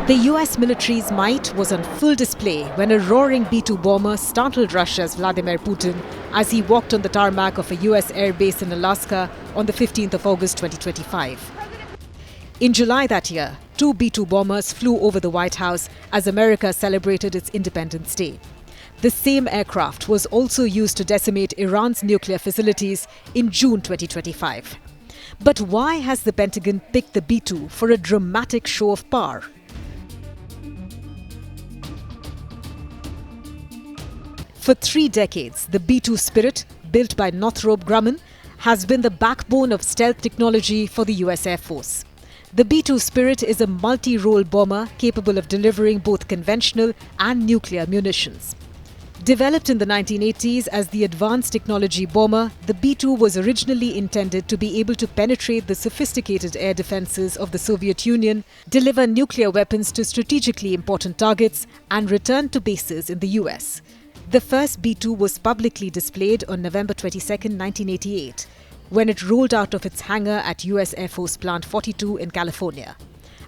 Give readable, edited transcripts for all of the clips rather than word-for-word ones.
The US military's might was on full display when a roaring B-2 bomber startled Russia's Vladimir Putin as he walked on the tarmac of a US airbase in Alaska on the 15th of August 2025. In July that year, two B-2 bombers flew over the White House as America celebrated its Independence Day. The same aircraft was also used to decimate Iran's nuclear facilities in June 2025. But why has the Pentagon picked the B-2 for a dramatic show of power? For 3 decades, the B-2 Spirit, built by Northrop Grumman, has been the backbone of stealth technology for the US Air Force. The B-2 Spirit is a multi-role bomber capable of delivering both conventional and nuclear munitions. Developed in the 1980s as the advanced technology bomber, the B-2 was originally intended to be able to penetrate the sophisticated air defenses of the Soviet Union, deliver nuclear weapons to strategically important targets, and return to bases in the US. The first B-2 was publicly displayed on November 22, 1988, when it rolled out of its hangar at US Air Force Plant 42 in California.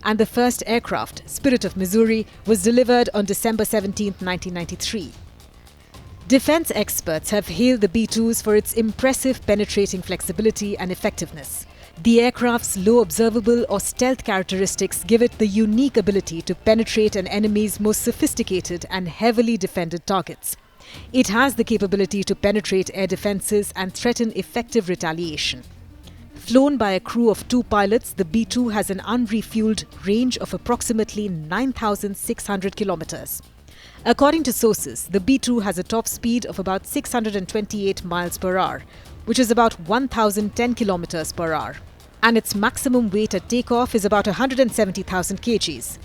And the first aircraft, Spirit of Missouri, was delivered on December 17, 1993. Defense experts have hailed the B-2s for its impressive penetrating flexibility and effectiveness. The aircraft's low observable or stealth characteristics give it the unique ability to penetrate an enemy's most sophisticated and heavily defended targets. It has the capability to penetrate air defenses and threaten effective retaliation. Flown by a crew of 2 pilots, the B-2 has an unrefueled range of approximately 9,600 kilometers. According to sources, the B-2 has a top speed of about 628 miles per hour, which is about 1,010 kilometers per hour, and its maximum weight at takeoff is about 170,000 kgs.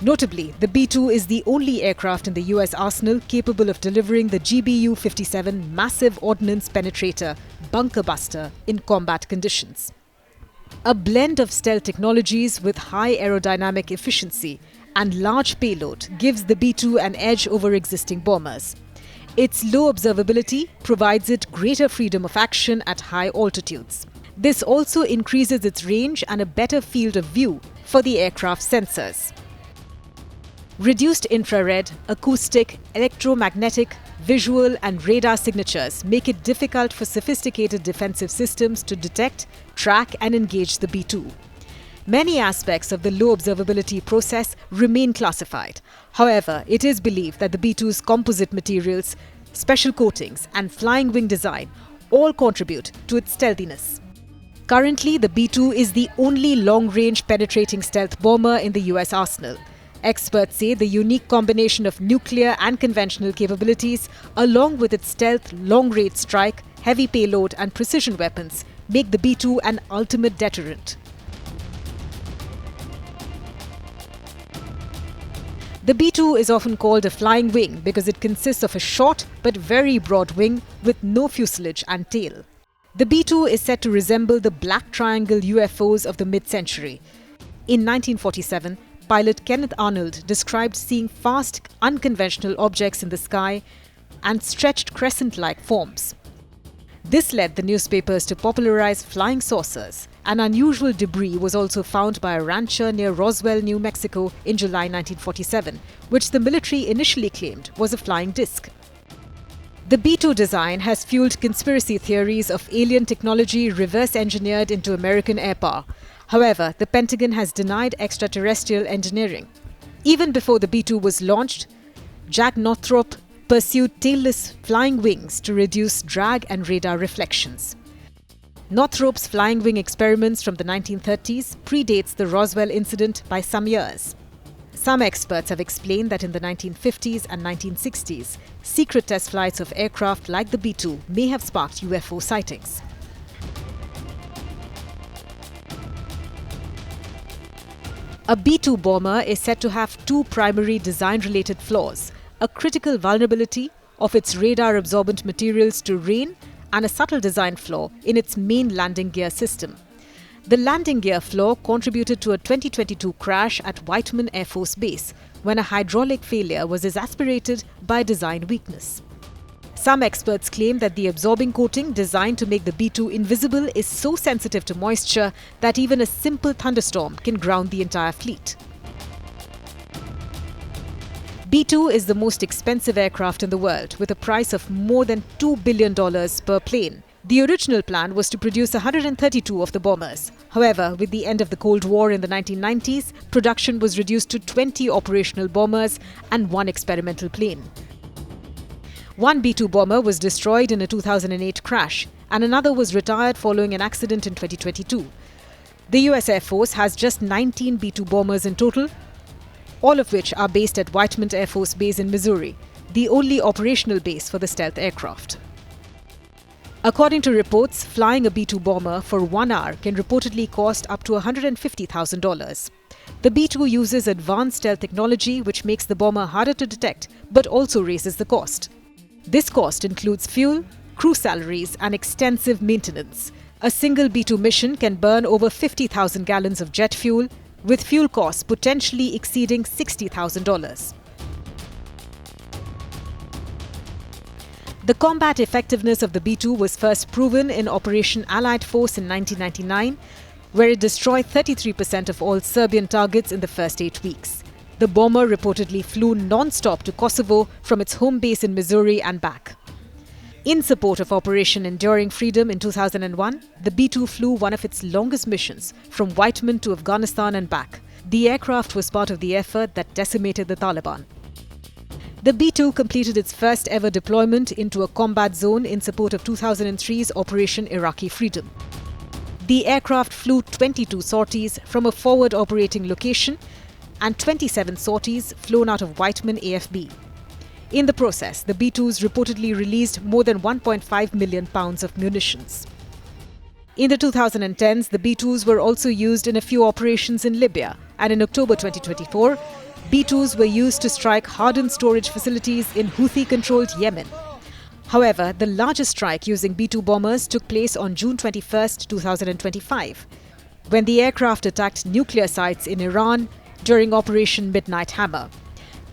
Notably, the B-2 is the only aircraft in the US arsenal capable of delivering the GBU-57 massive ordnance penetrator bunker buster in combat conditions. A blend of stealth technologies with high aerodynamic efficiency and large payload gives the B-2 an edge over existing bombers. Its low observability provides it greater freedom of action at high altitudes. This also increases its range and a better field of view for the aircraft's sensors. Reduced infrared, acoustic, electromagnetic, visual and radar signatures make it difficult for sophisticated defensive systems to detect, track and engage the B-2. Many aspects of the low observability process remain classified. However, it is believed that the B-2's composite materials, special coatings and flying wing design all contribute to its stealthiness. Currently, the B-2 is the only long-range penetrating stealth bomber in the US arsenal. Experts say the unique combination of nuclear and conventional capabilities, along with its stealth, long-range strike, heavy payload and precision weapons, make the B-2 an ultimate deterrent. The B-2 is often called a flying wing because it consists of a short but very broad wing with no fuselage and tail. The B-2 is said to resemble the black triangle UFOs of the mid-century. In 1947, pilot Kenneth Arnold described seeing fast, unconventional objects in the sky and stretched crescent-like forms. This led the newspapers to popularize flying saucers. An unusual debris was also found by a rancher near Roswell, New Mexico in July 1947, which the military initially claimed was a flying disc. The B-2 design has fueled conspiracy theories of alien technology reverse-engineered into American airpower. However, the Pentagon has denied extraterrestrial engineering. Even before the B-2 was launched, Jack Northrop pursued tailless flying wings to reduce drag and radar reflections. Northrop's flying wing experiments from the 1930s predates the Roswell incident by some years. Some experts have explained that in the 1950s and 1960s, secret test flights of aircraft like the B-2 may have sparked UFO sightings. A B-2 bomber is said to have 2 primary design-related flaws: a critical vulnerability of its radar-absorbent materials to rain and a subtle design flaw in its main landing gear system. The landing gear flaw contributed to a 2022 crash at Whiteman Air Force Base when a hydraulic failure was exacerbated by design weakness. Some experts claim that the absorbing coating designed to make the B-2 invisible is so sensitive to moisture that even a simple thunderstorm can ground the entire fleet. B-2 is the most expensive aircraft in the world, with a price of more than $2 billion per plane. The original plan was to produce 132 of the bombers. However, with the end of the Cold War in the 1990s, production was reduced to 20 operational bombers and 1 experimental plane. One B-2 bomber was destroyed in a 2008 crash, and another was retired following an accident in 2022. The US Air Force has just 19 B-2 bombers in total, all of which are based at Whiteman Air Force Base in Missouri, the only operational base for the stealth aircraft. According to reports, flying a B-2 bomber for 1 hour can reportedly cost up to $150,000. The B-2 uses advanced stealth technology which makes the bomber harder to detect but also raises the cost. This cost includes fuel, crew salaries and extensive maintenance. A single B-2 mission can burn over 50,000 gallons of jet fuel, with fuel costs potentially exceeding $60,000. The combat effectiveness of the B-2 was first proven in Operation Allied Force in 1999, where it destroyed 33% of all Serbian targets in the first 8 weeks. The bomber reportedly flew non-stop to Kosovo from its home base in Missouri and back. In support of Operation Enduring Freedom in 2001, the B-2 flew one of its longest missions from Whiteman to Afghanistan and back. The aircraft was part of the effort that decimated the Taliban. The B-2 completed its first ever deployment into a combat zone in support of 2003's Operation Iraqi Freedom. The aircraft flew 22 sorties from a forward operating location and 27 sorties flown out of Whiteman AFB. In the process, the B-2s reportedly released more than 1.5 million pounds of munitions. In the 2010s, the B-2s were also used in a few operations in Libya, and in October 2024, B-2s were used to strike hardened storage facilities in Houthi-controlled Yemen. However, the largest strike using B-2 bombers took place on June 21, 2025, when the aircraft attacked nuclear sites in Iran during Operation Midnight Hammer.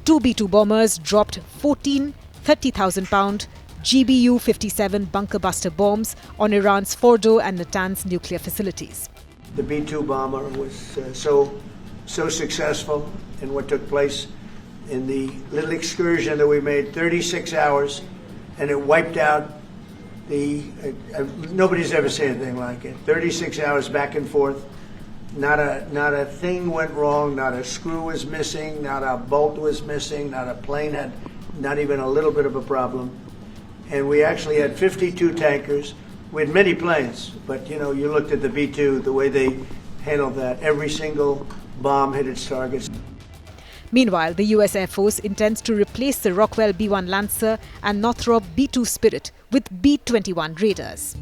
2 B-2 bombers dropped 14 30,000-pound GBU-57 bunker-buster bombs on Iran's Fordo and Natanz nuclear facilities. The B-2 bomber was so successful in what took place in the little excursion that we made, 36 hours, and it wiped out nobody's ever seen anything like it. 36 hours back and forth. Not a thing went wrong, not a screw was missing, not a bolt was missing, not a plane had not even a little bit of a problem. And we actually had 52 tankers. We had many planes, but you looked at the B-2, the way they handled that. Every single bomb hit its targets. Meanwhile, the US Air Force intends to replace the Rockwell B-1 Lancer and Northrop B-2 Spirit with B-21 Raiders.